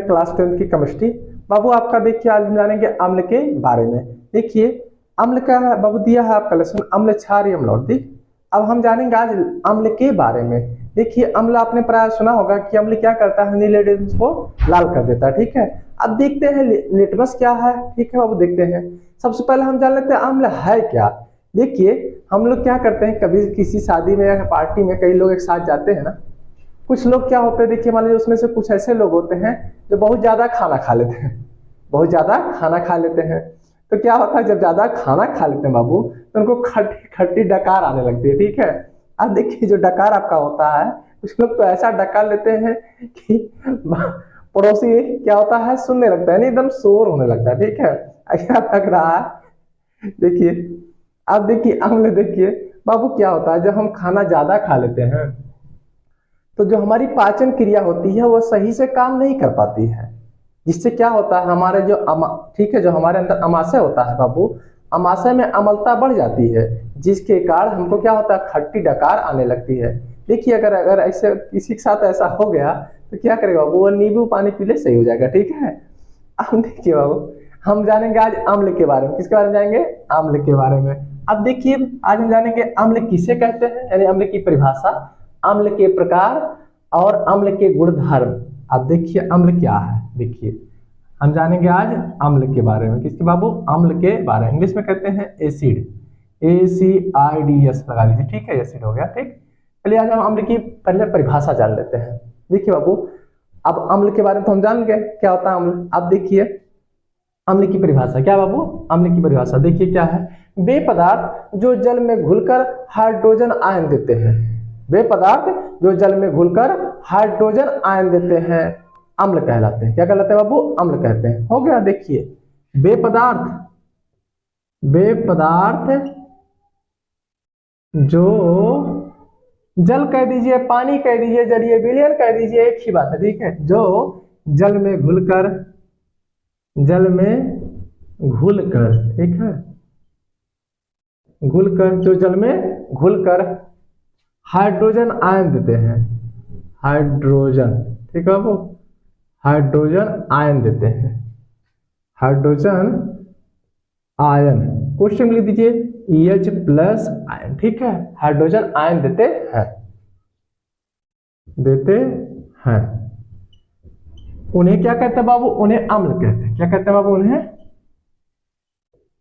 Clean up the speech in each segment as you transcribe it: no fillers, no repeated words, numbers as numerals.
Class 10 की chemistry. बाबू आपका देखिए आज हम जानेंगे अम्ल के बारे में। देखिए अम्ल का बाबू दिया है आपका लेसन अम्ल क्षारीय अम्ल और ठीक। अब हम जानेंगे आज अम्ल के बारे में। देखिए अम्ल आपने प्राय सुना होगा कि अम्ल क्या करता है, नीले रंग को लाल कर देता है, ठीक है। अब देखते हैं लिटमस क्या है, ठीक है बाबू देखते हैं। सबसे पहले हम जान लेते हैं अम्ल है क्या। देखिए हम लोग क्या करते हैं, कभी किसी शादी में या पार्टी में कई लोग एक साथ जाते हैं ना, कुछ लोग क्या होते हैं देखिए मान लीजिए उसमें से कुछ ऐसे लोग होते हैं जो बहुत ज्यादा खाना खा लेते हैं, बहुत ज्यादा खाना खा लेते हैं। तो क्या होता है जब ज्यादा खाना खा लेते हैं बाबू तो उनको खट्टी खट्टी डकार आने लगती है, ठीक है। अब देखिए जो डकार आपका होता है कुछ लोग तो ऐसा डकार लेते हैं कि पड़ोसी क्या होता है सुनने लगता है, नहीं एकदम शोर होने लगता है, ठीक है। ऐसा लग रहा है। देखिए अब देखिए अम्ल देखिए बाबू क्या होता है जब हम खाना ज्यादा खा लेते हैं तो जो हमारी पाचन क्रिया होती है वो सही से काम नहीं कर पाती है, जिससे क्या होता है हमारे जो ठीक है जो हमारे अंदर अमाशय होता है बाबू, अमाशय में अम्लता बढ़ जाती है, जिसके कारण हमको क्या होता है खट्टी डकार आने लगती है। देखिए अगर अगर ऐसे किसी के साथ ऐसा हो गया तो क्या करेगा बाबू, वो नींबू पानी पी ले सही हो जाएगा, ठीक है। अब देखिए बाबू हम जानेंगे आज अम्ल के बारे में। किसके बारे में जानेंगे, अम्ल के बारे में। अब देखिए आज हम जानेंगे अम्ल किसे कहते हैं, यानी अम्ल की परिभाषा, अम्ल के प्रकार और अम्ल के गुणधर्म। अब देखिए अम्ल क्या है, देखिए हम जानेंगे आज अम्ल के बारे में। किसके बाबू, अम्ल के बारे में। इंग्लिश में कहते हैं एसिड, ACIDS लगा लीजिए, ठीक है, एसिड हो गया, ठीक। चलिए आज हम अम्ल की पहले परिभाषा जान लेते हैं। देखिए बाबू अब अम्ल के बारे में तो हम जान गए क्या होता है अम्ल। अब देखिए अम्ल की परिभाषा क्या बाबू, अम्ल की परिभाषा देखिए क्या है, वे पदार्थ जो जल में घुलकर हाइड्रोजन आयन देते हैं, वे पदार्थ जो जल में घुलकर हाइड्रोजन आयन देते हैं अम्ल कहलाते हैं। क्या कहलाते हैं बाबू, अम्ल कहते हैं। हो गया। देखिए वे पदार्थ, वे पदार्थ जो जल कह दीजिए, पानी कह दीजिए, जलीय विलयन कह दीजिए, एक ही बात है, ठीक है। जो जल में घुलकर, जल में घुलकर, ठीक है, घुलकर, जो जल में घुलकर हाइड्रोजन आयन देते हैं, हाइड्रोजन, ठीक है बाबू, हाइड्रोजन आयन देते हैं, हाइड्रोजन आयन, क्वेश्चन लिख दीजिए H+ आयन, ठीक है, हाइड्रोजन आयन देते हैं, देते हैं। उन्हें क्या कहते हैं बाबू, उन्हें अम्ल कहते हैं। क्या कहते हैं बाबू, उन्हें,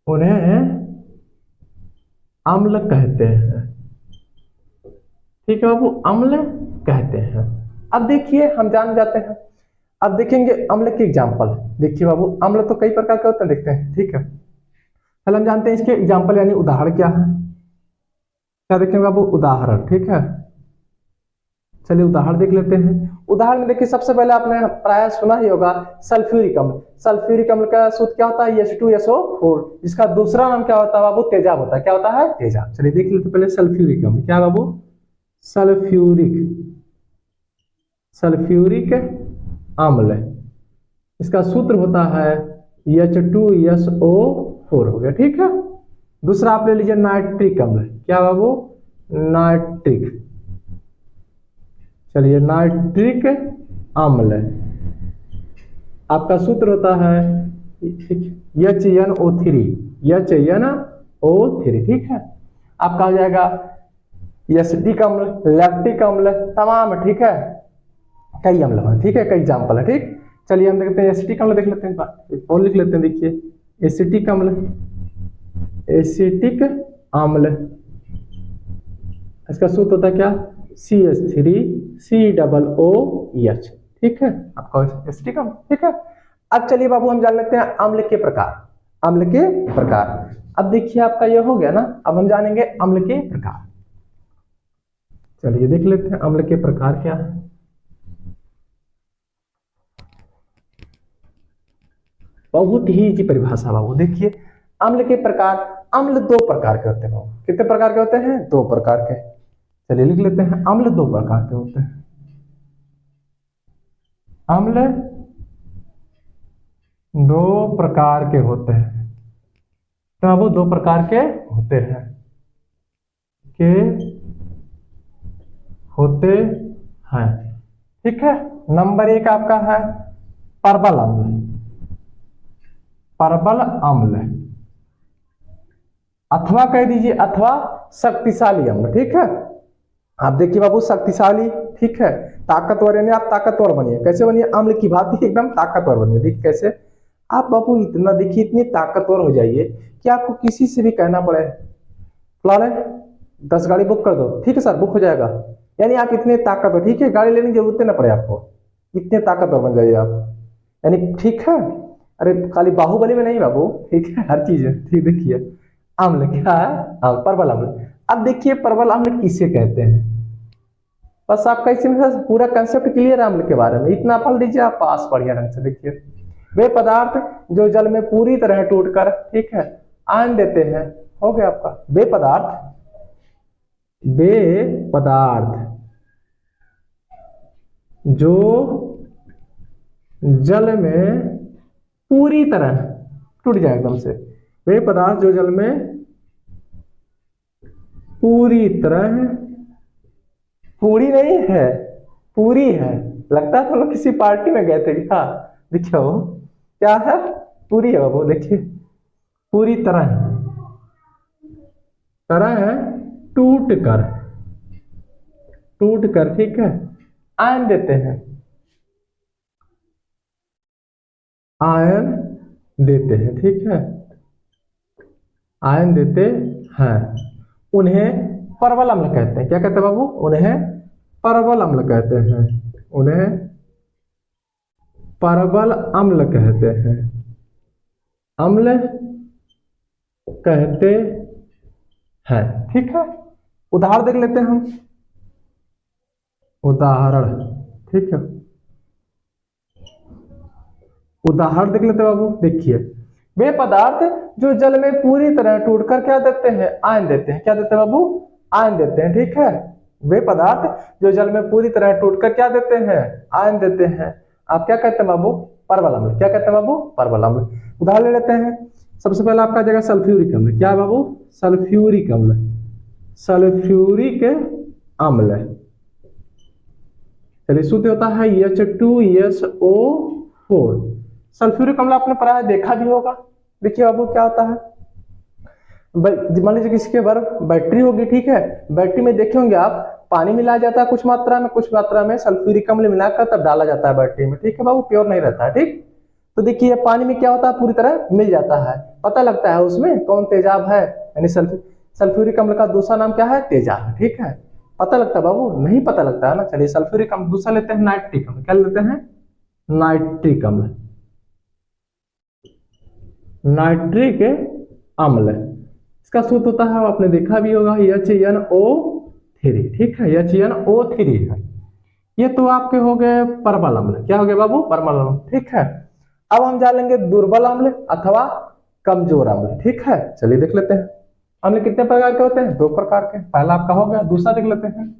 उन्हें अम्ल कहते हैं, ठीक है बाबू, अम्ल कहते हैं। अब देखिए हम जान जाते हैं, अब देखेंगे अम्ल के एग्जाम्पल। देखिए बाबू अम्ल तो कई प्रकार के होते हैं, देखते हैं, ठीक है। पहले हम जानते हैं इसके एग्जाम्पल यानी उदाहरण क्या है। क्या देखेंगे बाबू, उदाहरण, ठीक है। चलिए उदाहरण देख लेते हैं। उदाहरण में देखिए सबसे पहले आपने प्राय सुना ही होगा सल्फ्यूरिक अम्ल। सल्फ्यूरिक अम्ल का सूत्र क्या होता है, H2SO4, जिसका दूसरा नाम क्या होता है बाबू, तेजाब होता है। क्या होता है, तेजाब। चलिए देख लेते पहले सल्फ्यूरिक अम्ल। क्या बाबू, सल्फ्यूरिक, सल्फ्यूरिक अम्ल, इसका सूत्र होता है H2SO4 हो गया, ठीक है। दूसरा आप ले लीजिए नाइट्रिक अम्ल। क्या बाबू, नाइट्रिक, चलिए नाइट्रिक अम्ल, आपका सूत्र होता है HNO3, HNO3, ठीक है। आपका हो जाएगा एसिटिक अम्ल, लैक्टिक अम्ल, तमाम, ठीक है, कई अम्ल हैं, ठीक है, कई एग्जाम्पल है, ठीक। चलिए हम देखते हैं एसिटिक अम्ल देख लेते हैं, और लिख लेते हैं। देखिए एसिटिक अम्ल, एसिटिक अम्ल, इसका सूत्र होता है क्या, CH3COOH, ठीक है, आपका एसिटिक अम्ल, ठीक है। अब चलिए बाबू हम जान लेते हैं अम्ल के प्रकार, अम्ल के प्रकार। अब देखिए आपका ये हो गया ना, अब हम जानेंगे अम्ल के प्रकार। चलिए देख लेते हैं अम्ल के प्रकार क्या है। बहुत ही इजी परिभाषा बाबू। देखिए अम्ल के प्रकार, अम्ल दो प्रकार के होते हैं बाबू। कितने प्रकार के होते हैं, दो प्रकार के। चलिए लिख लेते हैं अम्ल दो प्रकार के होते हैं। अम्ल दो प्रकार के होते हैं, तो वो दो प्रकार के होते हैं, के होते हैं, ठीक है। नंबर एक आपका है प्रबल अम्ल, प्रबल अम्ल, अथवा कह दीजिए अथवा शक्तिशाली अम्ल। ठीक है, आप देखिए बाबू शक्तिशाली, ठीक है, ताकतवर, यानी आप ताकतवर बनिए। कैसे बनिए? अम्ल की भांति एकदम ताकतवर बनिए। देखिए कैसे? आप बाबू इतना देखिए, इतनी ताकतवर हो जाइए कि आपको किसी से भी कहना पड़े फलाने 10 गाड़ी बुक कर दो, ठीक है सर बुक हो जाएगा। यानी आप इतने ताकतवर, ठीक है, गाड़ी लेने की जरूरत ना पड़े आपको, इतने ताकतवर बन जाइए आप। यानी ठीक है, अरे खाली बाहुबली में नहीं बाबू, ठीक है, हर चीज है। ठीक, देखिए अम्ल क्या है? प्रबल अम्ल। अब देखिए प्रबल अम्ल किसे कहते हैं, बस आपका इसमें पूरा कंसेप्ट क्लियर है अम्ल के बारे में, इतना पढ़ लीजिए आप पास बढ़िया ढंग से। देखिए वे पदार्थ जो जल में पूरी तरह टूटकर, ठीक है, आयन देते हैं, हो गया आपका वे पदार्थ, वे पदार्थ जो जल में पूरी तरह टूट जाए एकदम से, वे पदार्थ जो जल में पूरी तरह, पूरी नहीं है, पूरी है। लगता है तुम लोग किसी पार्टी में गए थे क्या? देखियो क्या है, पूरी है बाबू। देखिए पूरी तरह, तरह है टूट कर, टूट कर, ठीक है, आयन देते हैं, आयन देते हैं, ठीक है, आयन देते हैं, उन्हें प्रबल अम्ल कहते हैं। क्या कहते हैं बाबू? उन्हें प्रबल अम्ल कहते हैं, उन्हें प्रबल अम्ल कहते हैं, अम्ल कहते हैं। ठीक है, उदाहरण देख लेते हैं हम, उदाहरण, ठीक है, उदाहरण देख लेते हैं बाबू। देखिए वे पदार्थ जो जल में पूरी तरह टूटकर क्या देते हैं? आयन देते हैं। क्या देते हैं बाबू? आयन देते हैं। ठीक है, वे पदार्थ जो जल में पूरी तरह टूटकर क्या देते हैं? आयन देते हैं। आप क्या कहते हैं बाबू? प्रबल अम्ल। क्या कहते हैं बाबू? प्रबल अम्ल। उदाहरण ले लेते हैं, सबसे पहले आपका जगह सल्फ्यूरिक अम्ल। क्या है बाबू? सल्फ्यूरिक अम्ल, सल्फ्यूरिक अम्ल। चलिए शुद्ध होता है H2SO4। सल्फ्यूरिक अम्ल आपने पढ़ा है, देखा भी होगा। देखिए बाबू क्या होता है, मान लीजिए किसी के बर्फ बैटरी होगी, ठीक है, बैटरी में देखे होंगे आप पानी मिलाया जाता है कुछ मात्रा में, कुछ मात्रा में सल्फ्यूरिक अम्ल मिलाकर तब डाला जाता है बैटरी में, ठीक है बाबू, प्योर नहीं रहता है। ठीक, तो देखिए पानी में क्या होता है, पूरी तरह मिल जाता है, पता लगता है उसमें कौन तेजाब है, यानी सल्फ्यूरिक अम्ल का दूसरा नाम क्या है? तेजाब। ठीक है, पता लगता है बाबू? नहीं पता लगता है ना। चलिए सल्फ्यूरिक अम्ल, दूसरा लेते हैं नाइट्रिक अम्ल। क्या लेते हैं? नाइट्रिक अम्ल, नाइट्रिक अम्ल। इसका सूत्र होता है, आपने देखा भी होगा, HNO3। ठीक है, HNO3 है। ये तो आपके हो गए प्रबल अम्ल। क्या हो गए बाबू? प्रबल अम्ल। ठीक है, अब हम जानेंगे दुर्बल अम्ल अथवा कमजोर अम्ल। ठीक है, चलिए देख लेते हैं अम्ल कितने प्रकार के होते हैं? 2 प्रकार के। पहला आपका हो गया, दूसरा देख लेते हैं।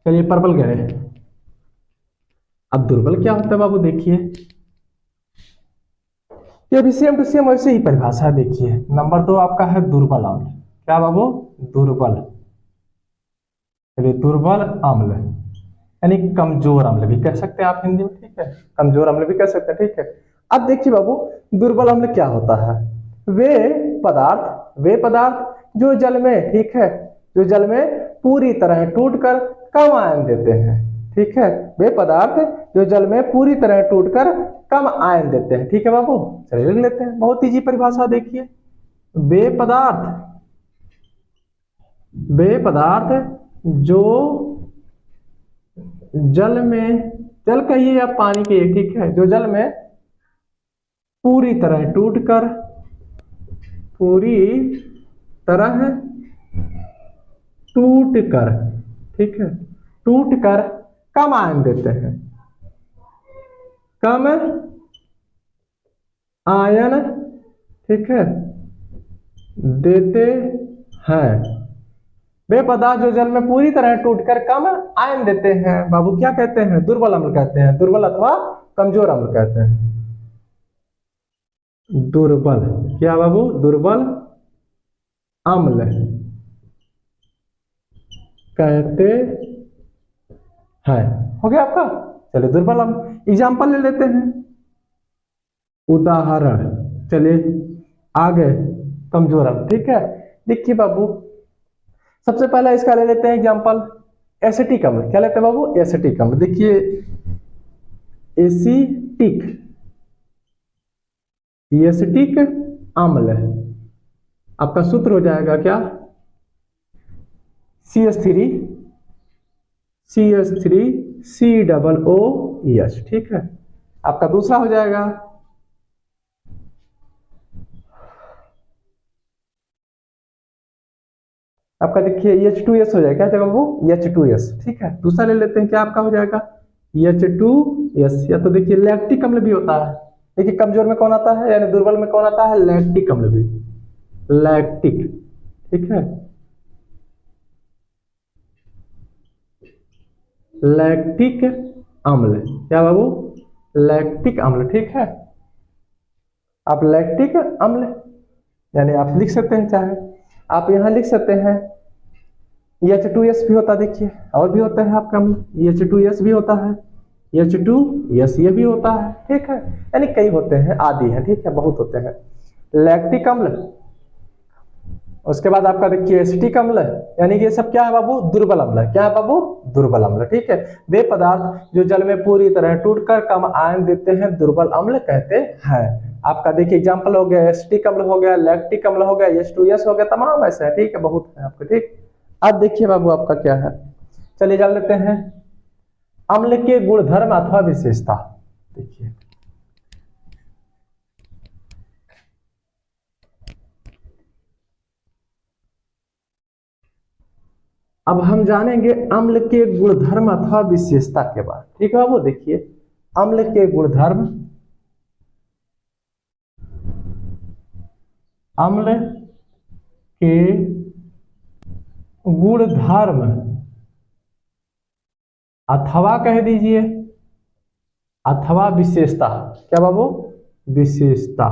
चलिए प्रबल गए, अब दुर्बल क्या होता है बाबू? देखिए ये भी सेम टू सेम वैसे ही परिभाषा है। देखिए नंबर 2 आपका है दुर्बल अम्ल। क्या बाबू? दुर्बल। चलिए दुर्बल अम्ल यानी कमजोर अम्ल भी कह सकते हैं आप हिंदी में, ठीक है, कमजोर अम्ल भी कह सकते हैं। ठीक है, अब देखिए बाबू दुर्बल अम्ल क्या होता है? वे पदार्थ जो जल में, ठीक है, जो जल में पूरी तरह टूटकर कम आयन देते हैं। ठीक है, वे पदार्थ जो जल में पूरी तरह टूटकर कम आयन देते हैं। ठीक है बाबू, चलिए लिख लेते हैं, बहुत इजी परिभाषा। देखिए वे पदार्थ, वे पदार्थ जो जल में, जल कहिए या पानी कहिए, ठीक है, जो जल में पूरी तरह टूटकर, पूरी तरह टूटकर, ठीक है, टूटकर कम आयन देते हैं, कम आयन, ठीक है, देते हैं। वे पदार्थ जो जल में पूरी तरह टूटकर कम आयन देते हैं बाबू क्या कहते हैं? दुर्बल अम्ल कहते हैं, दुर्बल अथवा कमजोर अम्ल कहते हैं। दुर्बल, क्या बाबू? दुर्बल अम्ल कहते हैं। हो गया आपका। चलिए दुर्बल अम्ल एग्जाम्पल ले लेते हैं, उदाहरण। चलिए आगे कमजोर अम्ल, ठीक है। देखिए बाबू सबसे पहला इसका ले लेते हैं एग्जाम्पल, एसिटिक अम्ल। क्या लेते हैं बाबू? एसिटिक अम्ल। देखिए एसिटिक, एसिटिक अम्ल आपका सूत्र हो जाएगा क्या? CH3 CH3 COOH, ठीक है। आपका दूसरा हो जाएगा आपका, देखिए H2S हो जाएगा। क्या वो H2S, ठीक है। दूसरा ले लेते हैं, क्या आपका हो जाएगा? H2S। या तो देखिए लैक्टिक अम्ल भी होता है। देखिए कमजोर में कौन आता है, यानी दुर्बल में कौन आता है? लैक्टिक अम्ल भी, लैक्टिक, ठीक है। लैक्टिक अम्ल, क्या बाबू? लैक्टिक अम्ल, ठीक है। आप लैक्टिक अम्ल यानी आप लिख सकते हैं, चाहे आप यहां लिख सकते हैं H2S भी होता है। देखिए और भी होता है आपका अम्ल, H2S भी होता है, H2S ये भी होता है, ठीक है। यानी कई होते हैं, आदि है, ठीक है, बहुत होते हैं। लैक्टिक अम्ल, उसके बाद आपका देखिए एसिटिक अम्ल, यानी ये सब क्या है बाबू? दुर्बल अम्ल है। क्या है बाबू? दुर्बल अम्ल, ठीक है। वे पदार्थ जो जल में पूरी तरह टूटकर कम आयन देते हैं दुर्बल अम्ल कहते हैं। आपका देखिए एग्जांपल हो गया एसिटिक अम्ल हो गया, लैक्टिक अम्ल हो गया, H2S हो गया, तमाम ऐसे है, ठीक है, बहुत है आपके, ठीक। अब देखिए बाबू आपका क्या है, चलिए जान लेते हैं अम्ल के गुणधर्म अथवा विशेषता। देखिए अब हम जानेंगे अम्ल के गुणधर्म अथवा विशेषता के बाद, ठीक है बाबू। देखिए अम्ल के गुणधर्म, अम्ल के गुणधर्म अथवा कह दीजिए अथवा विशेषता। क्या बाबू? विशेषता,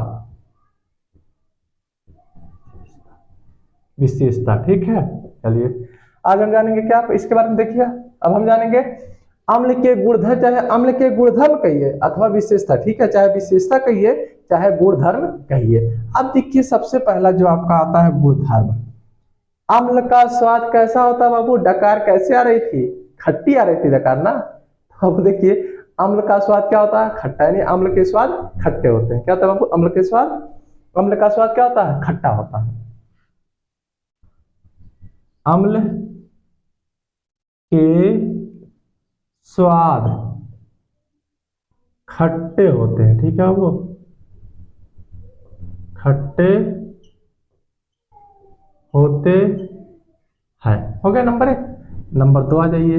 विशेषता, ठीक है। चलिए आज हम जानेंगे क्या इसके बारे में। देखिए अब हम जानेंगे अम्ल के गुणधर्म, चाहे अम्ल के गुणधर्म कहिए अथवा विशेषता, ठीक है, चाहे विशेषता कहिए चाहे गुणधर्म कहिए। अब देखिए सबसे पहला जो आपका आता है गुणधर्म, अम्ल का स्वाद कैसा होता है बाबू? डकार कैसे आ रही थी? खट्टी आ रही थी डकार ना। अब देखिए अम्ल का स्वाद क्या होता है? खट्टा, यानी अम्ल के स्वाद खट्टे होते हैं। क्या होता है बाबू? अम्ल के स्वाद, अम्ल का स्वाद क्या होता है? खट्टा होता है। अम्ल के स्वाद खट्टे होते हैं, ठीक है बाबू, खट्टे होते हैं। हो गया नंबर 1। नंबर 2 आ जाइए।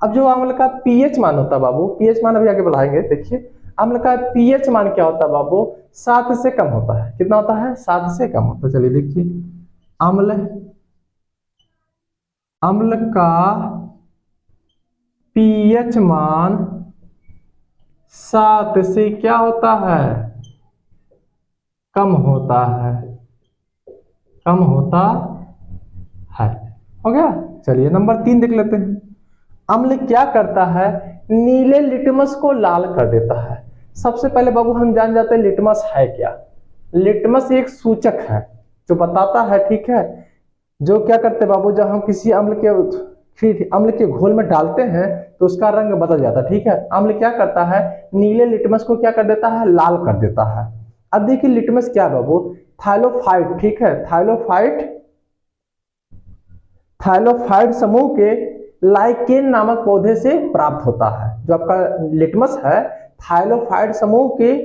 अब जो अम्ल का पीएच मान होता है बाबू, पीएच मान अभी आगे बढ़ाएंगे। देखिए अम्ल का पीएच मान क्या होता है बाबू? 7 से कम होता है। कितना होता है? 7 से कम होता है। चलिए देखिए अम्ल, अम्ल का पीएच मान 7 से क्या होता है? कम होता है, कम होता है। हो गया। चलिए नंबर 3 देख लेते हैं। अम्ल क्या करता है? नीले लिटमस को लाल कर देता है। सबसे पहले बाबू हम जान जाते हैं लिटमस है क्या। लिटमस एक सूचक है जो बताता है, ठीक है, जो क्या करते हैं बाबू, जब हम किसी अम्ल के घोल में डालते हैं तो उसका रंग बदल जाता है, ठीक है। अम्ल क्या करता है? नीले लिटमस को क्या कर देता है? लाल कर देता है। अब देखिए लिटमस क्या बाबू? थाइलोफाइट, ठीक है, थाइलोफाइट, थाइलोफाइट समूह के लाइकेन नामक पौधे से प्राप्त होता है। जो आपका लिटमस है थाइलोफाइट समूह के,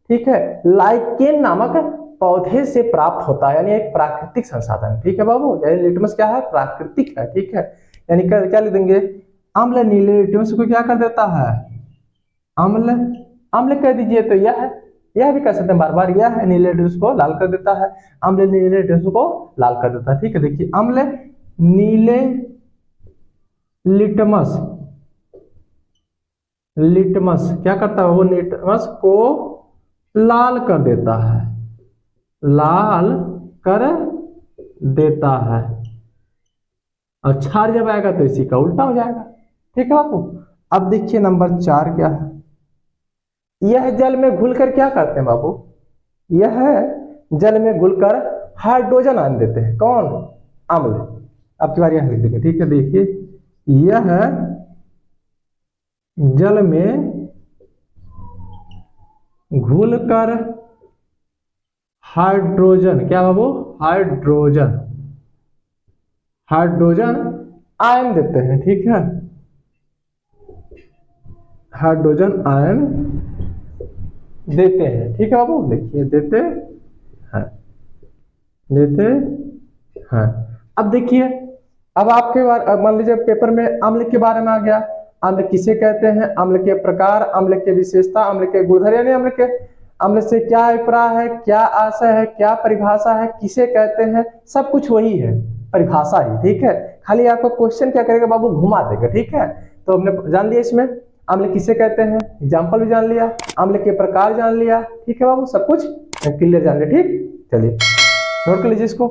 ठीक है, लाइकेन नामक पौधे से प्राप्त होता है, यानी एक प्राकृतिक संसाधन, ठीक है बाबू। यानी लिटमस क्या है? प्राकृतिक है, ठीक है। यानी क्या लिख देंगे? अम्ल नीले लिटमस को क्या कर देता है? अम्ल, अम्ल कह दीजिए तो यह भी कह सकते हैं बार बार, यह है नीले लिटमस को लाल कर देता है। अम्ल नीले लिटमस को लाल कर देता है, ठीक है। देखिए अम्ल नीले लिटमस, लिटमस क्या करता है? वो लिटमस को लाल कर देता है, लाल कर देता है। और क्षार जब आएगा तो इसी का उल्टा हो जाएगा, ठीक है बापू। अब देखिए नंबर 4 क्या है, यह जल में घुलकर क्या करते हैं बाबू, यह जल में घुलकर हाइड्रोजन आयन देते हैं। कौन? अम्ल। अब की बार यहां लिख देंगे, ठीक है। देखिए यह जल में घुलकर हाइड्रोजन, क्या बाबू, हाइड्रोजन, हाइड्रोजन आयन देते हैं, ठीक है। हाइड्रोजन आयन देते हैं, ठीक है बाबू। देखिए देते हैं, देते हैं। अब देखिए, अब आपके बार मान लीजिए पेपर में अम्ल के बारे में आ गया। अम्ल किसे कहते हैं, अम्ल के प्रकार, अम्ल के विशेषता, अम्ल के गुणधर्म, यानी अम्ल के, अम्ल से क्या अभिप्राय है, क्या आशय है, क्या परिभाषा है, किसे कहते हैं, सब कुछ वही है, परिभाषा ही, ठीक है। खाली आपको क्वेश्चन क्या करेगा बाबू, घुमा देगा, ठीक है। तो हमने जान लिया इसमें अम्ल किसे कहते हैं, एग्जाम्पल भी जान लिया, अम्ल के प्रकार जान लिया, ठीक है बाबू, सब कुछ क्लियर जान लिया, ठीक। चलिए नोट कर लीजिए इसको।